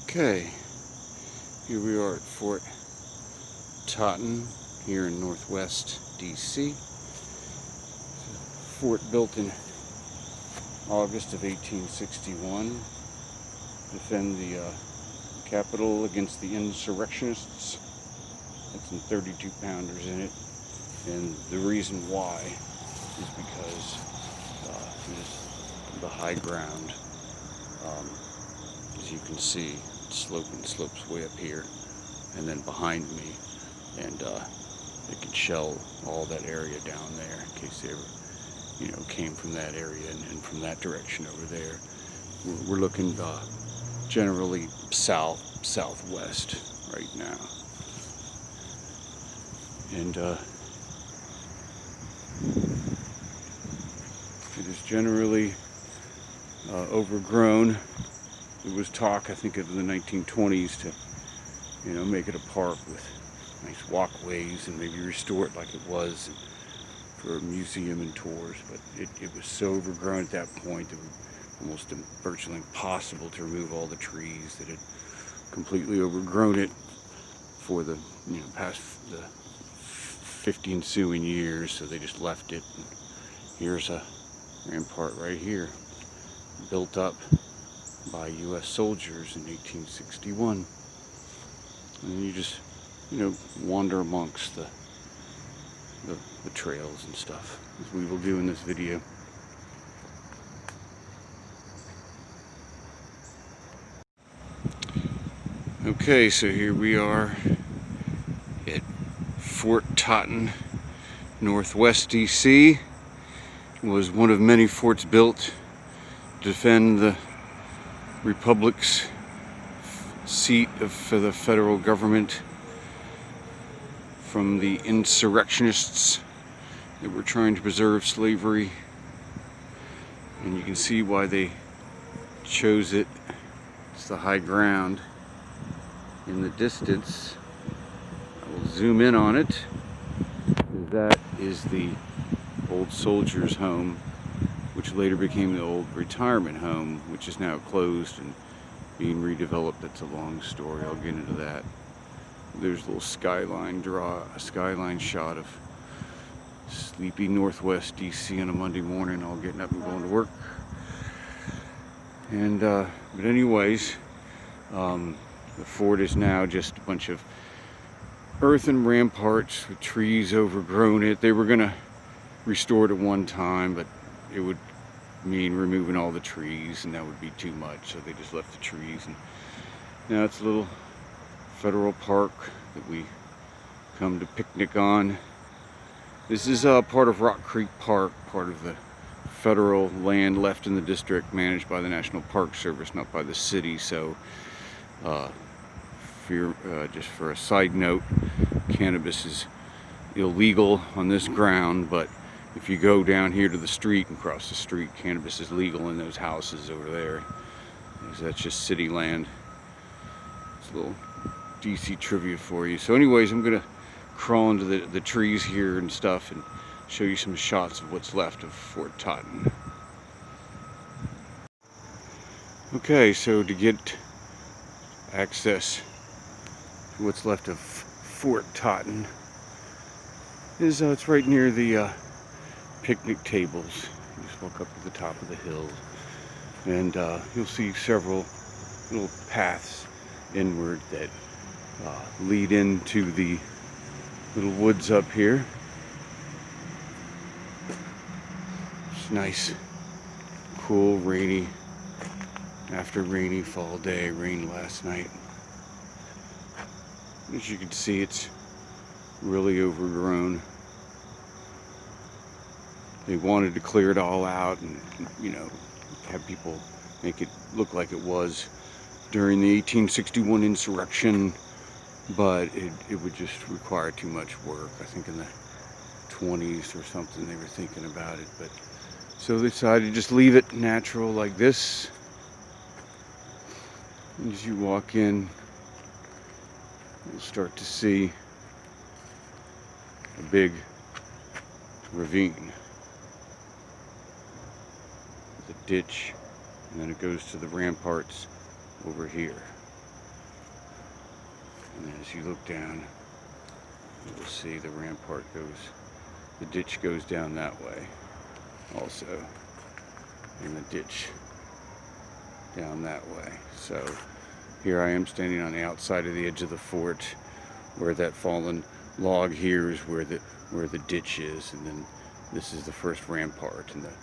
Okay, here we are at Fort Totten here in northwest DC. Fort built in August of 1861 to defend the capital against the insurrectionists. Had some 32-pounders in it, and the reason why is because the high ground. As you can see, slopes way up here, and then behind me, and they could shell all that area down there in case they ever, came from that area and from that direction over there. We're looking generally southwest right now, and it is generally overgrown. There was talk, I think, of the 1920s to, make it a park with nice walkways and maybe restore it like it was for a museum and tours. But it was so overgrown at that point that it was almost virtually impossible to remove all the trees that had completely overgrown it for the past the 50 ensuing years. So they just left it. And here's a rampart right here, built up by U.S. soldiers in 1861, and you just wander amongst the trails and stuff, as we will do in this video. Okay, so here we are at Fort Totten, northwest DC. It was one of many forts built to defend the Republic's seat for the federal government from the insurrectionists that were trying to preserve slavery. And you can see why they chose it. It's the high ground in the distance. I will zoom in on it. That is the old soldiers' home, which later became the old retirement home, which is now closed and being redeveloped. That's a long story. I'll get into that. There's a little skyline shot of sleepy northwest DC on a Monday morning, all getting up and going to work. And but anyways, the fort is now just a bunch of earthen ramparts with trees overgrown it. They were gonna restore it at one time, but it would mean removing all the trees, and that would be too much, so they just left the trees. And now it's a little federal park that we come to picnic on. This is part of Rock Creek Park, part of the federal land left in the district, managed by the National Park Service, not by the city. So just for a side note, cannabis is illegal on this ground, but if you go down here to the street and cross the street, cannabis is legal in those houses over there. That's just city land. It's a little DC trivia for you. So anyways, I'm gonna crawl into the trees here and stuff and show you some shots of what's left of Fort Totten. Okay, so to get access to what's left of Fort Totten is it's right near the picnic tables. You just walk up to the top of the hill, and you'll see several little paths inward that lead into the little woods up here. It's nice, cool, rainy, after rainy fall day. Rained last night. As you can see, it's really overgrown. They wanted to clear it all out and, have people make it look like it was during the 1861 insurrection, but it would just require too much work. I think in the 20s or something they were thinking about it, but so they decided to just leave it natural like this. And as you walk in, you'll start to see a big ravine, the ditch, and then it goes to the ramparts over here. And as you look down, you'll see the rampart the ditch goes down that way also, and the ditch down that way. So here I am standing on the outside of the edge of the fort, where that fallen log here is where the ditch is, and then this is the first rampart, and the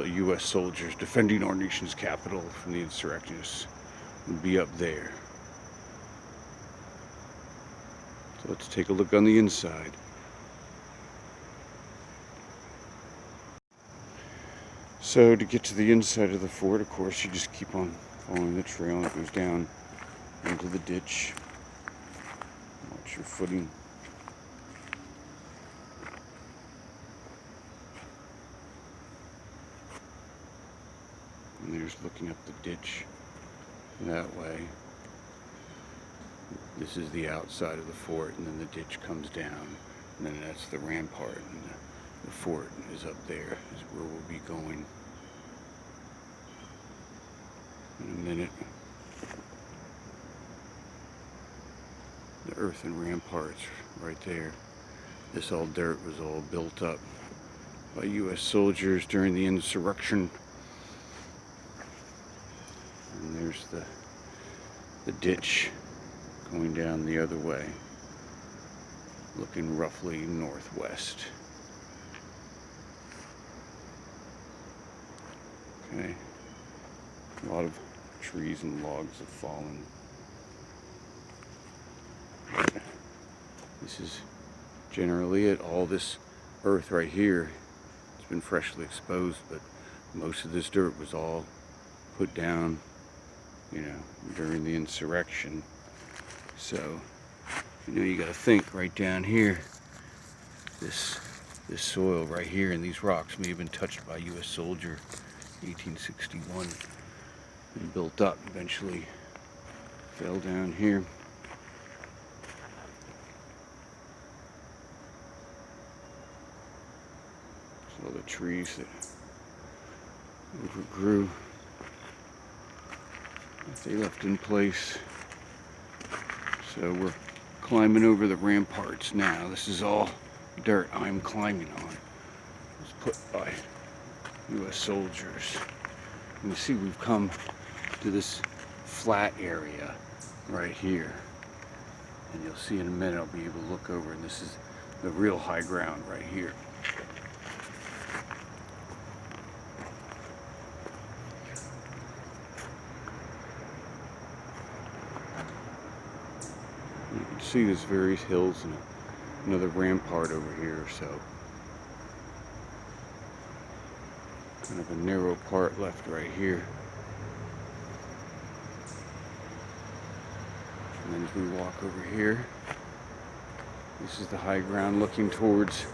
U.S. soldiers defending our nation's capital from the insurrectionists would be up there. So let's take a look on the inside. So to get to the inside of the fort, of course, you just keep on following the trail, and it goes down into the ditch. Watch your footing. And there's looking up the ditch that way. This is the outside of the fort, and then the ditch comes down, and then that's the rampart, and the fort is up there, is where we'll be going in a minute. The earthen ramparts right there. This all dirt was all built up by U.S. soldiers during the Insurrection. And there's the ditch going down the other way, looking roughly northwest. Okay, a lot of trees and logs have fallen. But this is generally it. All this earth right here, it's been freshly exposed, but most of this dirt was all put down, you know, during the insurrection. So, you know, you got to think right down here, this soil right here and these rocks may have been touched by a U.S. soldier, 1861, and built up. Eventually, fell down here. So the trees that overgrew, that they left in place. So we're climbing over the ramparts now. This is all dirt I'm climbing on. It was put by U.S. soldiers. And you see we've come to this flat area right here. And you'll see in a minute I'll be able to look over, and this is the real high ground right here. You can see there's various hills and another rampart over here, so kind of a narrow part left right here. And then as we walk over here, this is the high ground looking towards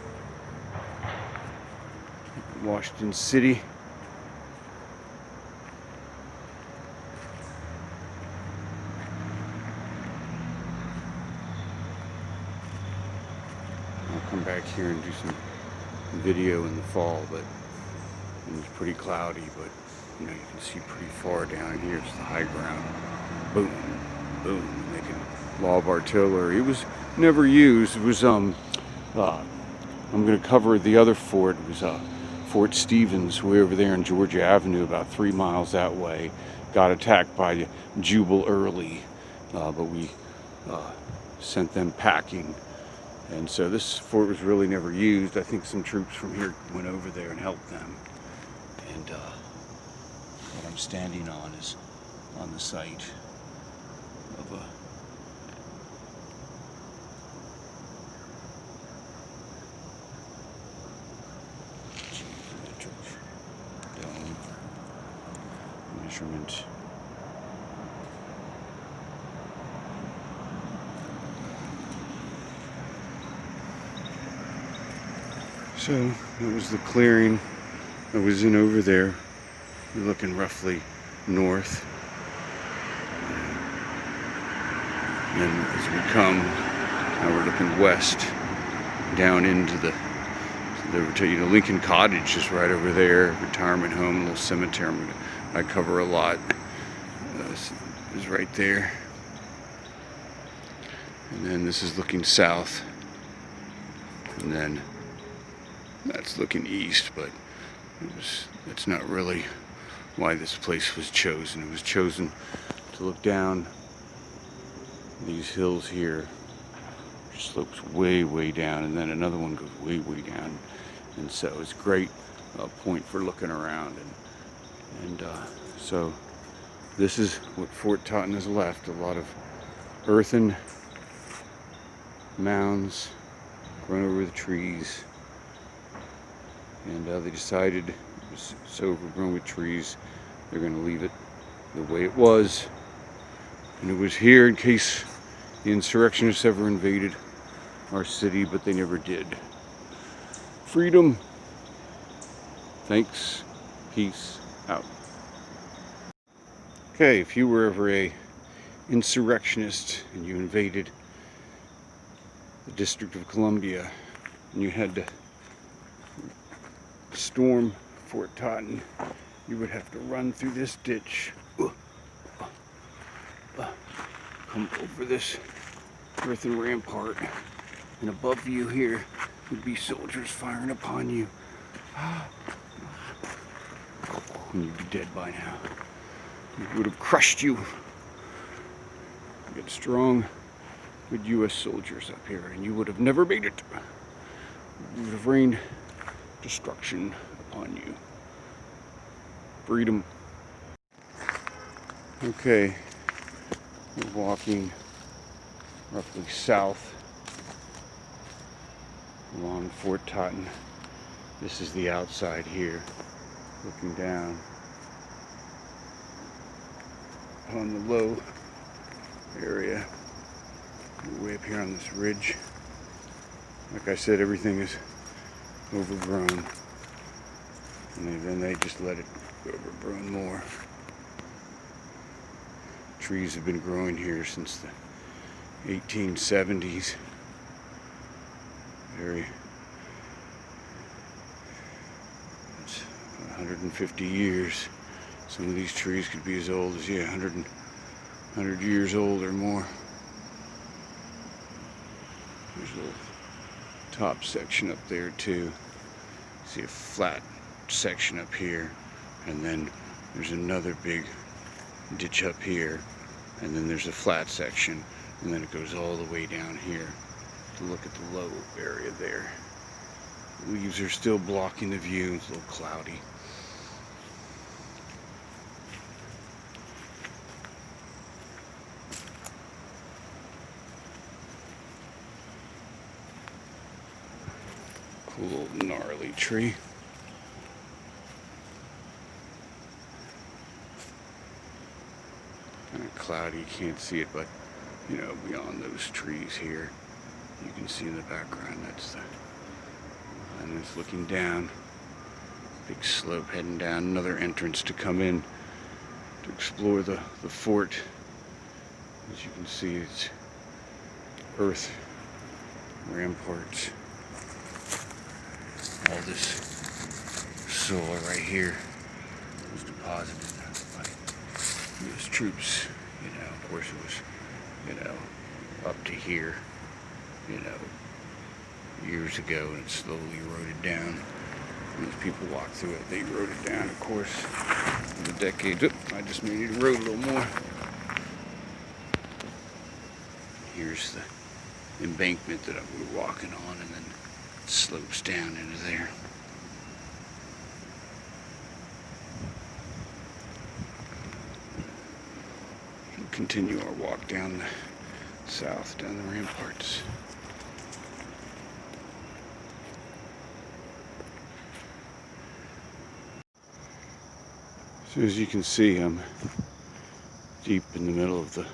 Washington City. I'll come back here and do some video in the fall, but it's pretty cloudy, but you know, you can see pretty far down here. It's the high ground. Boom, boom. They can lob artillery. It was never used. It was I'm going to cover the other fort. It was Fort Stevens, way over there on Georgia Avenue, about 3 miles that way. Got attacked by Jubal early, but we sent them packing. And so this fort was really never used. I think some troops from here went over there and helped them. And what I'm standing on is on the site of a geometric dome measurement. So that was the clearing that was in over there. We're looking roughly north. And then as we come, now we're looking west, down into the Lincoln Cottage is right over there, retirement home, little cemetery. I cover a lot. This is right there. And then this is looking south. And then that's looking east, but that's not really why this place was chosen. It was chosen to look down these hills here, which slopes way down, and then another one goes way down. And so it's a great point for looking around. And so this is what Fort Totten has left. A lot of earthen mounds grown over the trees. And they decided it was so overgrown with trees, they're going to leave it the way it was. And it was here in case the insurrectionists ever invaded our city, but they never did. Freedom. Thanks. Peace out. Okay, if you were ever a insurrectionist and you invaded the District of Columbia and you had to storm Fort Totten, you would have to run through this ditch, come over this earthen rampart, and above you here would be soldiers firing upon you. And you'd be dead by now. It would have crushed you. You get strong, good U.S. soldiers up here, and you would have never made it. It would have rained destruction upon you. Freedom. Okay, we're walking roughly south along Fort Totten. This is the outside here, looking down on the low area. We're way up here on this ridge. Like I said, everything is overgrown, and then they just let it overgrown more. Trees have been growing here since the 1870s. It's 150 years. Some of these trees could be as old as 100 years old or more. There's a little top section up there too. See a flat section up here, and then there's another big ditch up here, and then there's a flat section, and then it goes all the way down here to look at the low area there. The leaves are still blocking the view. It's a little cloudy. Cool little gnarly tree. Kind of cloudy, you can't see it, but you know, beyond those trees here, you can see in the background, that's the, and it's looking down, big slope heading down, another entrance to come in to explore the fort. As you can see, it's earth ramparts. All this soil right here was deposited by U.S. troops. You know, of course it was, you know, up to here, you know, years ago, and it slowly eroded down. And as people walked through it, they eroded down, of course, in the decades. Oop, I just made it erode a little more. Here's the embankment that we're walking on, and then it slopes down into there. We'll continue our walk down the south, down the ramparts. So as you can see, I'm deep in the middle of the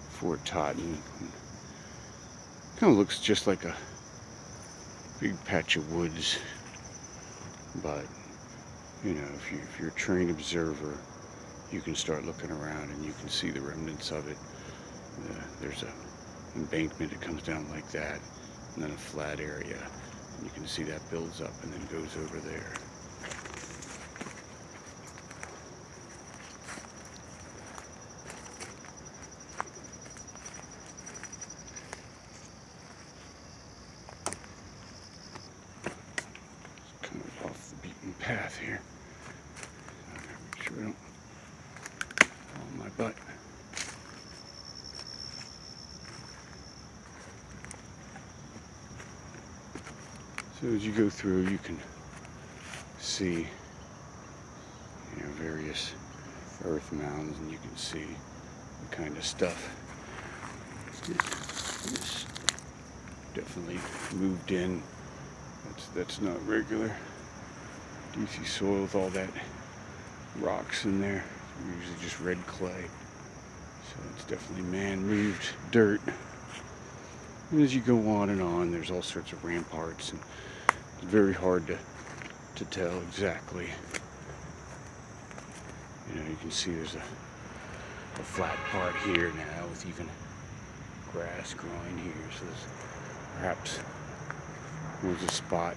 Fort Totten. Kind of looks just like a big patch of woods, but you know, if you're a trained observer, you can start looking around and you can see the remnants of it. There's a embankment that comes down like that, and then a flat area, and you can see that builds up and then goes over there. path here. Make sure I don't fall on my butt. So as you go through, you can see, various earth mounds, and you can see the kind of stuff is definitely moved in. That's not regular DC soil with all that rocks in there. Usually just red clay. So it's definitely man-moved dirt. And as you go on and on, there's all sorts of ramparts, and it's very hard to tell exactly. You can see there's a flat part here now with even grass growing here. So there's perhaps there's a spot.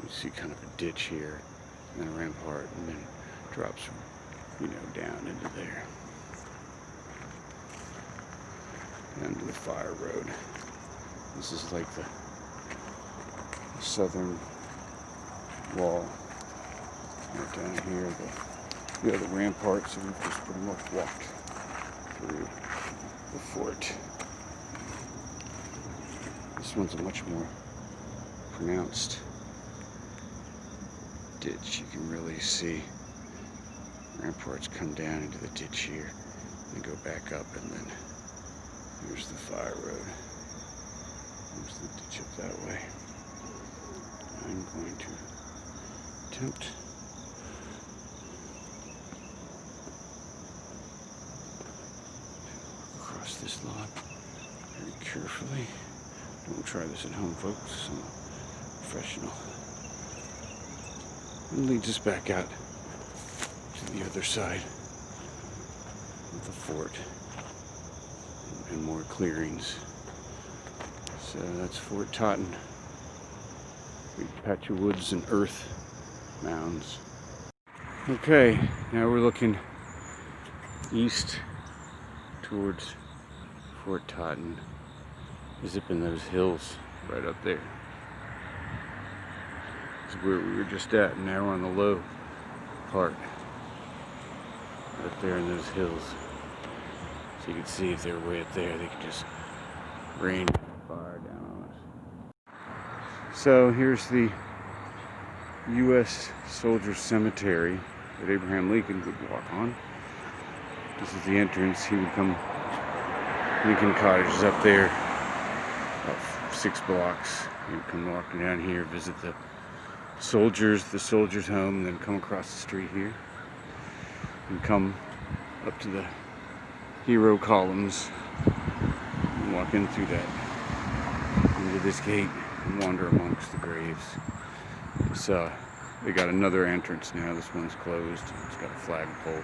You see kind of a ditch here and a rampart, and then it drops, down into there. Down to the fire road. This is like the southern wall. Right down here, the ramparts, so we've just pretty much walked through the fort. This one's a much more pronounced ditch. You can really see ramparts come down into the ditch here and go back up, and then here's the fire road. There's the ditch up that way. I'm going to attempt to cross this lot very carefully. Don't try this at home, folks. I'm a professional. It leads us back out to the other side of the fort and more clearings. So that's Fort Totten. Big patch of woods and earth mounds. Okay, now we're looking east towards Fort Totten. Zipping those hills right up there. This is where we were just at, and now we're on the low part. Right there in those hills. So you can see if they're way up there, they could just rain fire down on us. So here's the U.S. Soldiers Cemetery that Abraham Lincoln would walk on. This is the entrance. He would come. Lincoln Cottage is up there, about 6 blocks. He would come walking down here, visit the soldiers home, and then come across the street here and come up to the hero columns and walk in through that into this gate and wander amongst the graves. So they got another entrance now. This one's closed. It's got a flagpole.